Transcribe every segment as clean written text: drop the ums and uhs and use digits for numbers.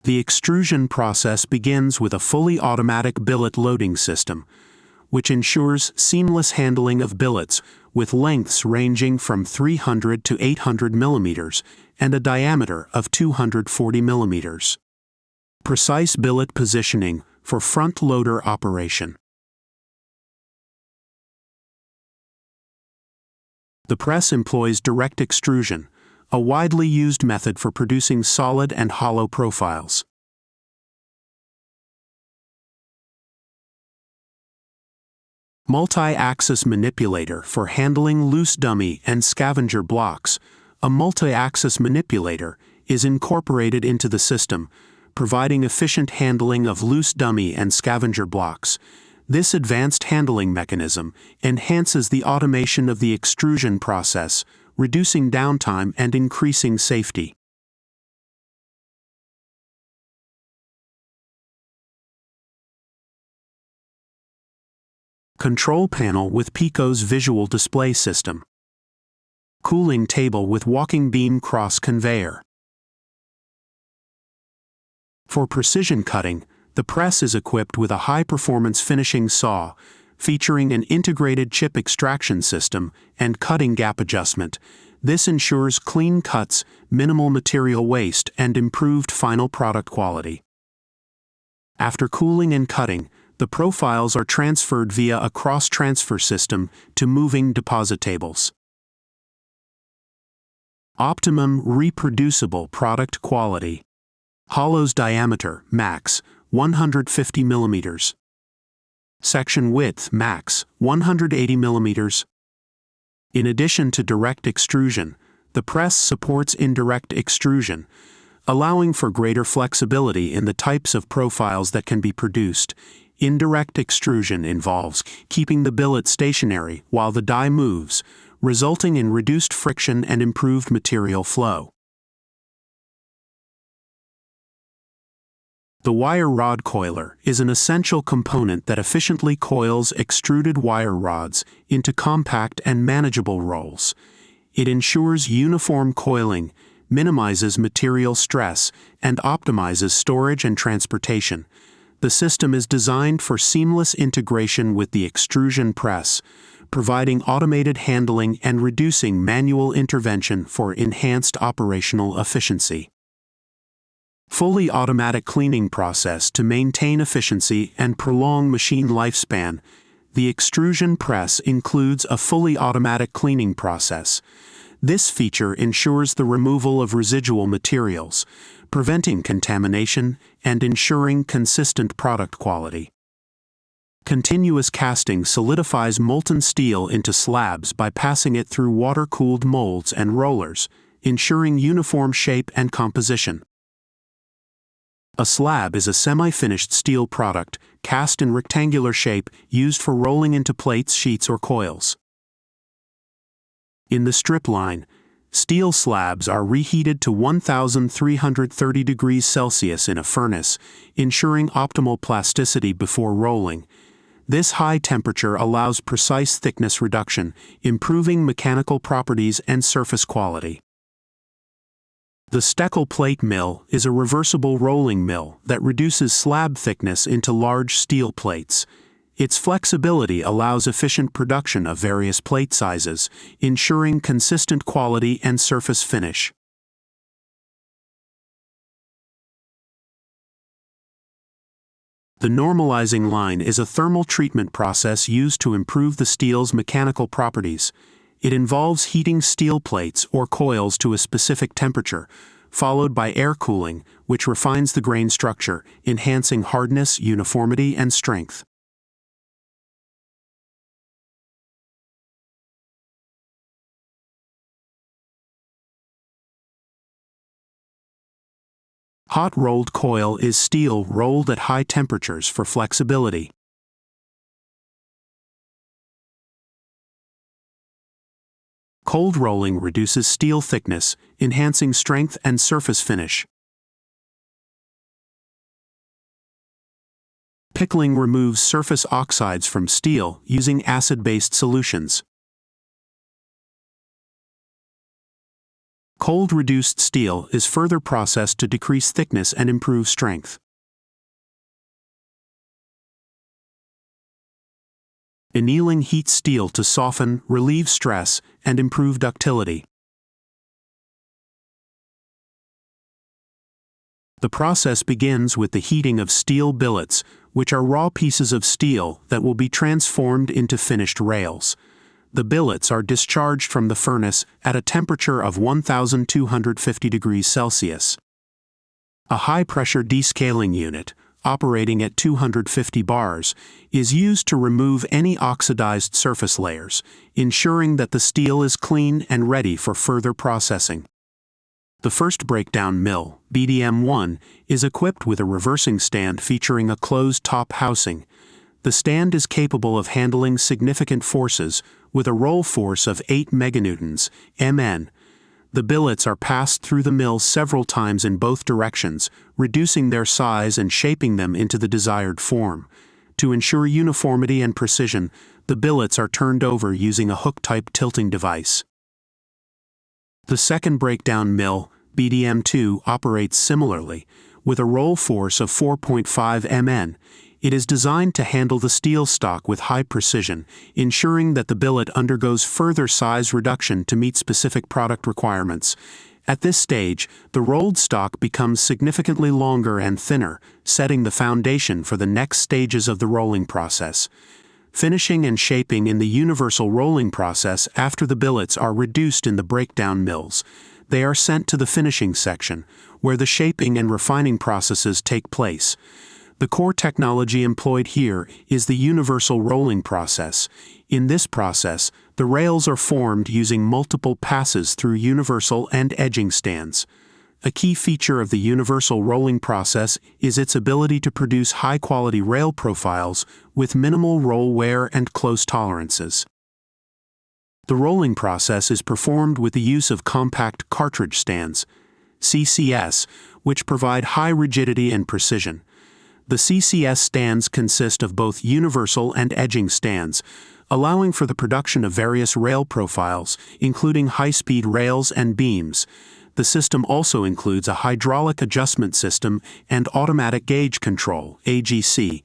The extrusion process begins with a fully automatic billet loading system, which ensures seamless handling of billets with lengths ranging from 300 to 800 millimeters and a diameter of 240 millimeters. Precise billet positioning for front loader operation. The press employs direct extrusion, a widely used method for producing solid and hollow profiles. Multi-axis manipulator for handling loose dummy and scavenger blocks. A multi-axis manipulator is incorporated into the system, providing efficient handling of loose dummy and scavenger blocks. This advanced handling mechanism enhances the automation of the extrusion process, reducing downtime and increasing safety. Control panel with Pico's visual display system. Cooling table with walking beam cross conveyor. For precision cutting, the press is equipped with a high-performance finishing saw, featuring an integrated chip extraction system and cutting gap adjustment. This ensures clean cuts, minimal material waste, and improved final product quality. After cooling and cutting, the profiles are transferred via a cross-transfer system to moving deposit tables. Optimum reproducible product quality. Hollows diameter, max, 150 millimeters. Section width, max, 180 millimeters. In addition to direct extrusion, the press supports indirect extrusion, allowing for greater flexibility in the types of profiles that can be produced. Indirect extrusion involves keeping the billet stationary while the die moves, resulting in reduced friction and improved material flow. The wire rod coiler is an essential component that efficiently coils extruded wire rods into compact and manageable rolls. It ensures uniform coiling, minimizes material stress, and optimizes storage and transportation. The system is designed for seamless integration with the extrusion press, providing automated handling and reducing manual intervention for enhanced operational efficiency. Fully automatic cleaning process to maintain efficiency and prolong machine lifespan. The extrusion press includes a fully automatic cleaning process. This feature ensures the removal of residual materials, preventing contamination and ensuring consistent product quality. Continuous casting solidifies molten steel into slabs by passing it through water-cooled molds and rollers, ensuring uniform shape and composition. A slab is a semi-finished steel product, cast in rectangular shape, used for rolling into plates, sheets, or coils. In the strip line, steel slabs are reheated to 1,330 degrees Celsius in a furnace, ensuring optimal plasticity before rolling. This high temperature allows precise thickness reduction, improving mechanical properties and surface quality. The Steckel plate mill is a reversible rolling mill that reduces slab thickness into large steel plates. Its flexibility allows efficient production of various plate sizes, ensuring consistent quality and surface finish. The normalizing line is a thermal treatment process used to improve the steel's mechanical properties. It involves heating steel plates or coils to a specific temperature, followed by air cooling, which refines the grain structure, enhancing hardness, uniformity, and strength. Hot rolled coil is steel rolled at high temperatures for flexibility. Cold rolling reduces steel thickness, enhancing strength and surface finish. Pickling removes surface oxides from steel using acid-based solutions. Cold reduced steel is further processed to decrease thickness and improve strength. Annealing heats steel to soften, relieve stress, and improve ductility. The process begins with the heating of steel billets, which are raw pieces of steel that will be transformed into finished rails. The billets are discharged from the furnace at a temperature of 1,250 degrees Celsius. A high-pressure descaling unit, operating at 250 bars, is used to remove any oxidized surface layers, ensuring that the steel is clean and ready for further processing. The first breakdown mill, BDM1, is equipped with a reversing stand featuring a closed-top housing. The stand is capable of handling significant forces with a roll force of 8 meganewtons, Mn. The billets are passed through the mill several times in both directions, reducing their size and shaping them into the desired form. To ensure uniformity and precision, the billets are turned over using a hook-type tilting device. The second breakdown mill, BDM2, operates similarly, with a roll force of 4.5 Mn. It is designed to handle the steel stock with high precision, ensuring that the billet undergoes further size reduction to meet specific product requirements. At this stage, the rolled stock becomes significantly longer and thinner, setting the foundation for the next stages of the rolling process. Finishing and shaping in the universal rolling process after the billets are reduced in the breakdown mills. They are sent to the finishing section, where the shaping and refining processes take place. The core technology employed here is the universal rolling process. In this process, the rails are formed using multiple passes through universal and edging stands. A key feature of the universal rolling process is its ability to produce high-quality rail profiles with minimal roll wear and close tolerances. The rolling process is performed with the use of compact cartridge stands, CCS, which provide high rigidity and precision. The CCS stands consist of both universal and edging stands, allowing for the production of various rail profiles, including high-speed rails and beams. The system also includes a hydraulic adjustment system and automatic gauge control, AGC,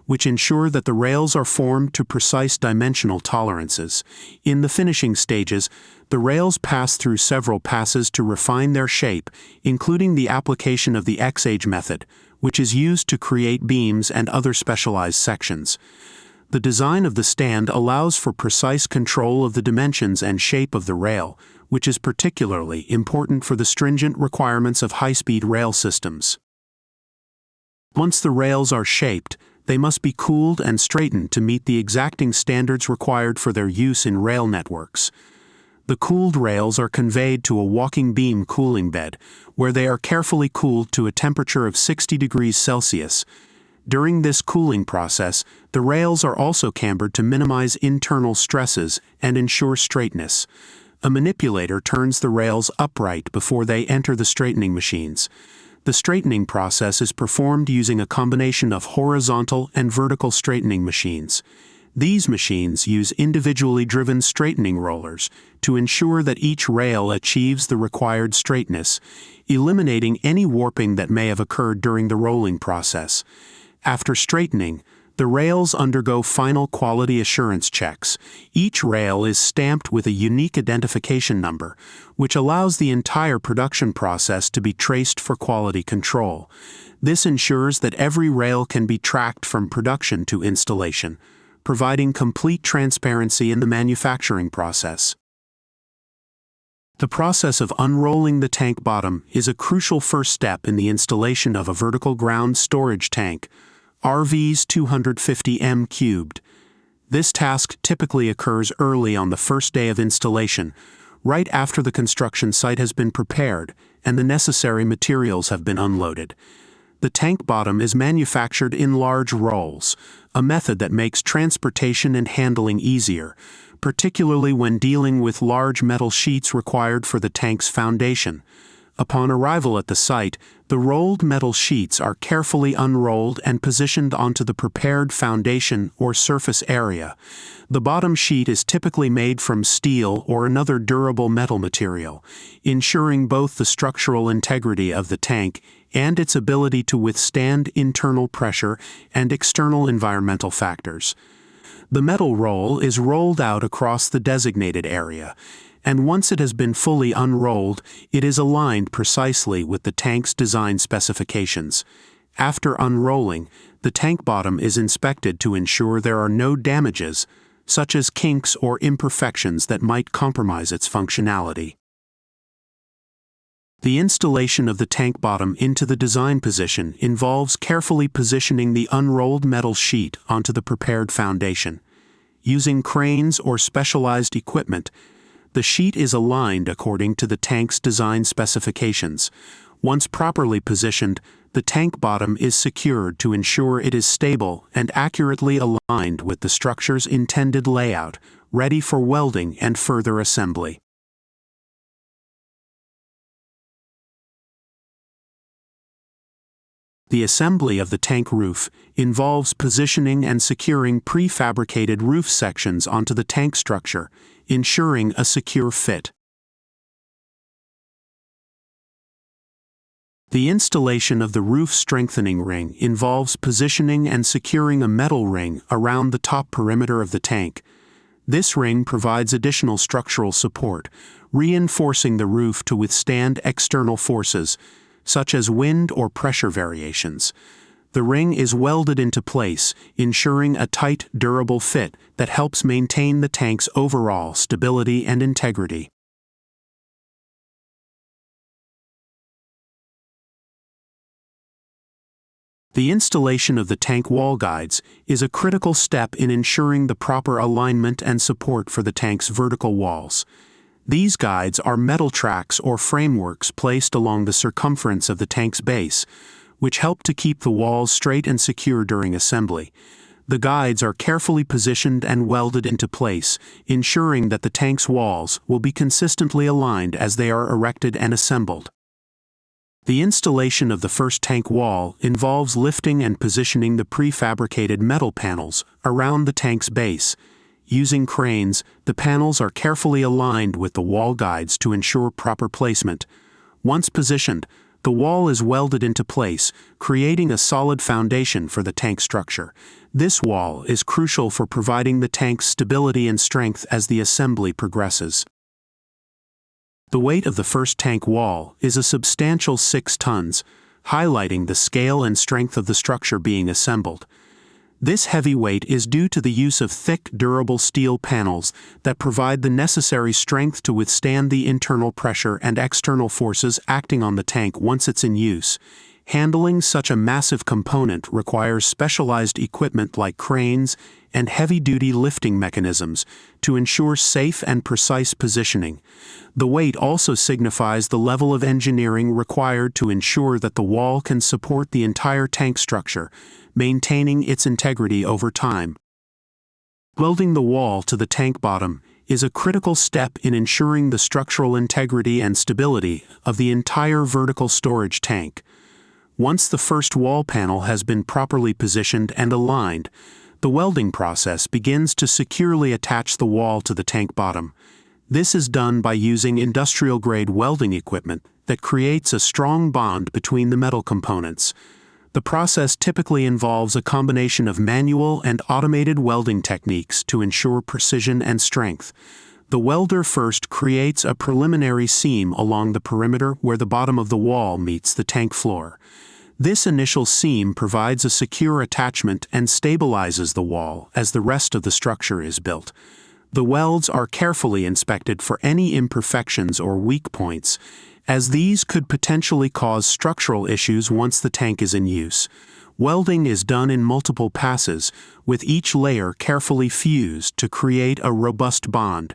which ensure that the rails are formed to precise dimensional tolerances. In the finishing stages, the rails pass through several passes to refine their shape, including the application of the X-age method, which is used to create beams and other specialized sections. The design of the stand allows for precise control of the dimensions and shape of the rail, which is particularly important for the stringent requirements of high-speed rail systems. Once the rails are shaped, they must be cooled and straightened to meet the exacting standards required for their use in rail networks. The cooled rails are conveyed to a walking beam cooling bed, where they are carefully cooled to a temperature of 60 degrees Celsius. During this cooling process, the rails are also cambered to minimize internal stresses and ensure straightness. A manipulator turns the rails upright before they enter the straightening machines. The straightening process is performed using a combination of horizontal and vertical straightening machines. These machines use individually driven straightening rollers to ensure that each rail achieves the required straightness, eliminating any warping that may have occurred during the rolling process. After straightening, the rails undergo final quality assurance checks. Each rail is stamped with a unique identification number, which allows the entire production process to be traced for quality control. This ensures that every rail can be tracked from production to installation, providing complete transparency in the manufacturing process. The process of unrolling the tank bottom is a crucial first step in the installation of a vertical ground storage tank, RVs 250 m3. This task typically occurs early on the first day of installation, right after the construction site has been prepared and the necessary materials have been unloaded. The tank bottom is manufactured in large rolls, a method that makes transportation and handling easier, particularly when dealing with large metal sheets required for the tank's foundation. Upon arrival at the site, the rolled metal sheets are carefully unrolled and positioned onto the prepared foundation or surface area. The bottom sheet is typically made from steel or another durable metal material, ensuring both the structural integrity of the tank and its ability to withstand internal pressure and external environmental factors. The metal roll is rolled out across the designated area, and once it has been fully unrolled, it is aligned precisely with the tank's design specifications. After unrolling, the tank bottom is inspected to ensure there are no damages, such as kinks or imperfections that might compromise its functionality. The installation of the tank bottom into the design position involves carefully positioning the unrolled metal sheet onto the prepared foundation. Using cranes or specialized equipment, the sheet is aligned according to the tank's design specifications. Once properly positioned, the tank bottom is secured to ensure it is stable and accurately aligned with the structure's intended layout, ready for welding and further assembly. The assembly of the tank roof involves positioning and securing prefabricated roof sections onto the tank structure, ensuring a secure fit. The installation of the roof strengthening ring involves positioning and securing a metal ring around the top perimeter of the tank. This ring provides additional structural support, reinforcing the roof to withstand external forces, such as wind or pressure variations. The ring is welded into place, ensuring a tight, durable fit that helps maintain the tank's overall stability and integrity. The installation of the tank wall guides is a critical step in ensuring the proper alignment and support for the tank's vertical walls. These guides are metal tracks or frameworks placed along the circumference of the tank's base, which help to keep the walls straight and secure during assembly. The guides are carefully positioned and welded into place, ensuring that the tank's walls will be consistently aligned as they are erected and assembled. The installation of the first tank wall involves lifting and positioning the prefabricated metal panels around the tank's base. Using cranes, the panels are carefully aligned with the wall guides to ensure proper placement. Once positioned, the wall is welded into place, creating a solid foundation for the tank structure. This wall is crucial for providing the tank's stability and strength as the assembly progresses. The weight of the first tank wall is a substantial 6 tons, highlighting the scale and strength of the structure being assembled. This heavy weight is due to the use of thick, durable steel panels that provide the necessary strength to withstand the internal pressure and external forces acting on the tank once it's in use. Handling such a massive component requires specialized equipment like cranes and heavy-duty lifting mechanisms to ensure safe and precise positioning. The weight also signifies the level of engineering required to ensure that the wall can support the entire tank structure, maintaining its integrity over time. Welding the wall to the tank bottom is a critical step in ensuring the structural integrity and stability of the entire vertical storage tank. Once the first wall panel has been properly positioned and aligned, the welding process begins to securely attach the wall to the tank bottom. This is done by using industrial-grade welding equipment that creates a strong bond between the metal components. The process typically involves a combination of manual and automated welding techniques to ensure precision and strength. The welder first creates a preliminary seam along the perimeter where the bottom of the wall meets the tank floor. This initial seam provides a secure attachment and stabilizes the wall as the rest of the structure is built. The welds are carefully inspected for any imperfections or weak points, as these could potentially cause structural issues once the tank is in use. Welding is done in multiple passes, with each layer carefully fused to create a robust bond.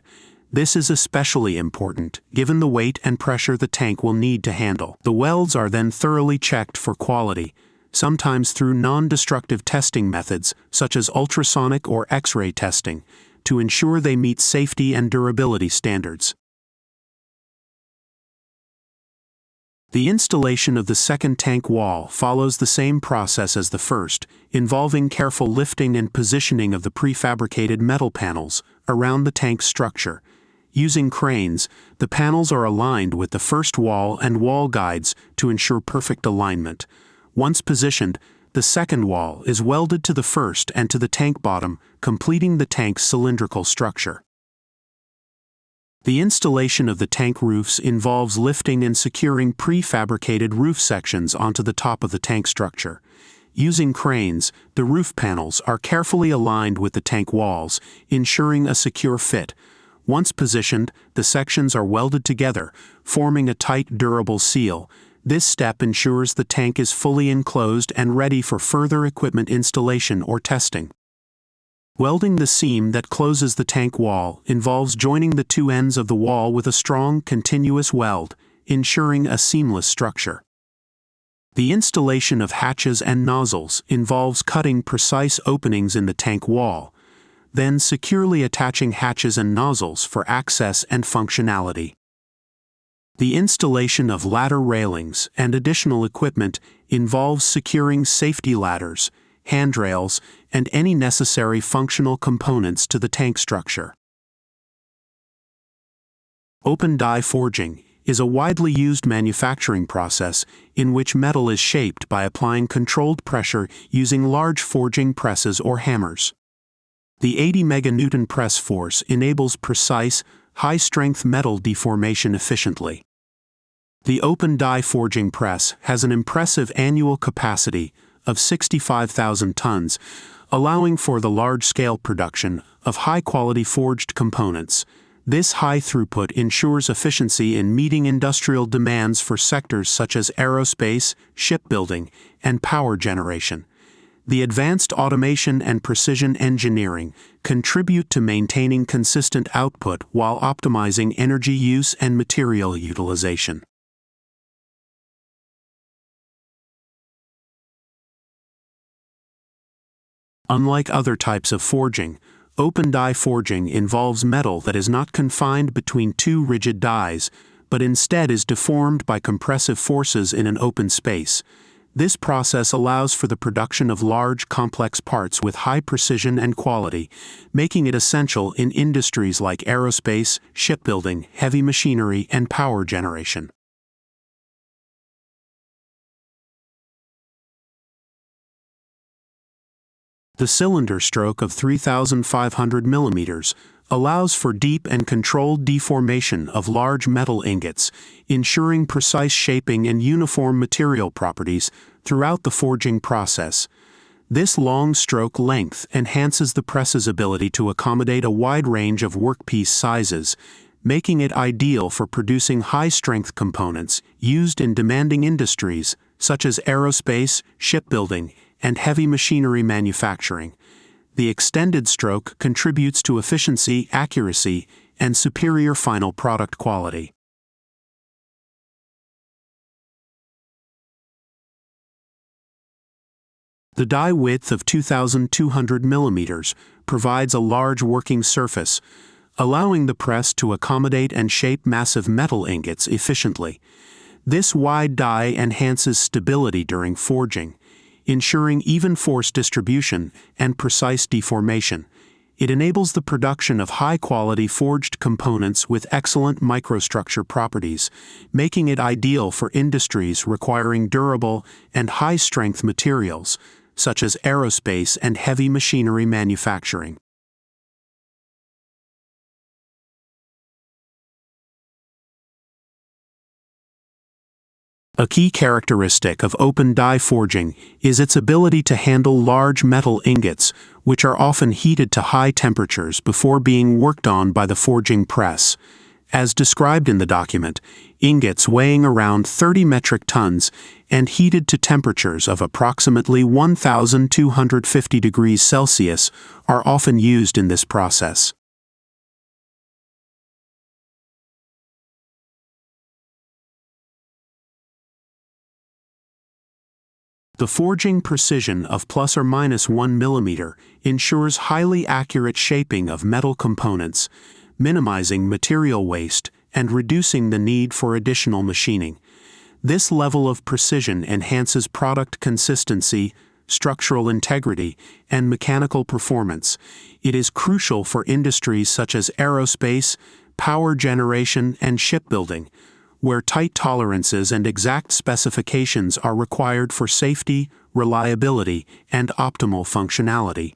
This is especially important, given the weight and pressure the tank will need to handle. The welds are then thoroughly checked for quality, sometimes through non-destructive testing methods such as ultrasonic or X-ray testing, to ensure they meet safety and durability standards. The installation of the second tank wall follows the same process as the first, involving careful lifting and positioning of the prefabricated metal panels around the tank structure. Using cranes, the panels are aligned with the first wall and wall guides to ensure perfect alignment. Once positioned, the second wall is welded to the first and to the tank bottom, completing the tank's cylindrical structure. The installation of the tank roofs involves lifting and securing prefabricated roof sections onto the top of the tank structure. Using cranes, the roof panels are carefully aligned with the tank walls, ensuring a secure fit. Once positioned, the sections are welded together, forming a tight, durable seal. This step ensures the tank is fully enclosed and ready for further equipment installation or testing. Welding the seam that closes the tank wall involves joining the two ends of the wall with a strong, continuous weld, ensuring a seamless structure. The installation of hatches and nozzles involves cutting precise openings in the tank wall, then securely attaching hatches and nozzles for access and functionality. The installation of ladder railings and additional equipment involves securing safety ladders, handrails, and any necessary functional components to the tank structure. Open die forging is a widely used manufacturing process in which metal is shaped by applying controlled pressure using large forging presses or hammers. The 80 meganewton press force enables precise, high-strength metal deformation efficiently. The open die forging press has an impressive annual capacity of 65,000 tons, allowing for the large-scale production of high-quality forged components. This high throughput ensures efficiency in meeting industrial demands for sectors such as aerospace, shipbuilding, and power generation. The advanced automation and precision engineering contribute to maintaining consistent output while optimizing energy use and material utilization. Unlike other types of forging, open die forging involves metal that is not confined between two rigid dies, but instead is deformed by compressive forces in an open space. This process allows for the production of large, complex parts with high precision and quality, making it essential in industries like aerospace, shipbuilding, heavy machinery, and power generation. The cylinder stroke of 3,500 millimeters allows for deep and controlled deformation of large metal ingots, ensuring precise shaping and uniform material properties throughout the forging process. This long stroke length enhances the press's ability to accommodate a wide range of workpiece sizes, making it ideal for producing high-strength components used in demanding industries such as aerospace, shipbuilding, and heavy machinery manufacturing. The extended stroke contributes to efficiency, accuracy, and superior final product quality. The die width of 2,200 millimeters provides a large working surface, allowing the press to accommodate and shape massive metal ingots efficiently. This wide die enhances stability during forging, ensuring even force distribution and precise deformation. It enables the production of high-quality forged components with excellent microstructure properties, making it ideal for industries requiring durable and high-strength materials, such as aerospace and heavy machinery manufacturing. A key characteristic of open die forging is its ability to handle large metal ingots, which are often heated to high temperatures before being worked on by the forging press. As described in the document, ingots weighing around 30 metric tons and heated to temperatures of approximately 1,250 degrees Celsius are often used in this process. The forging precision of plus or minus 1 millimeter ensures highly accurate shaping of metal components, minimizing material waste and reducing the need for additional machining. This level of precision enhances product consistency, structural integrity, and mechanical performance. It is crucial for industries such as aerospace, power generation, and shipbuilding, where tight tolerances and exact specifications are required for safety, reliability, and optimal functionality.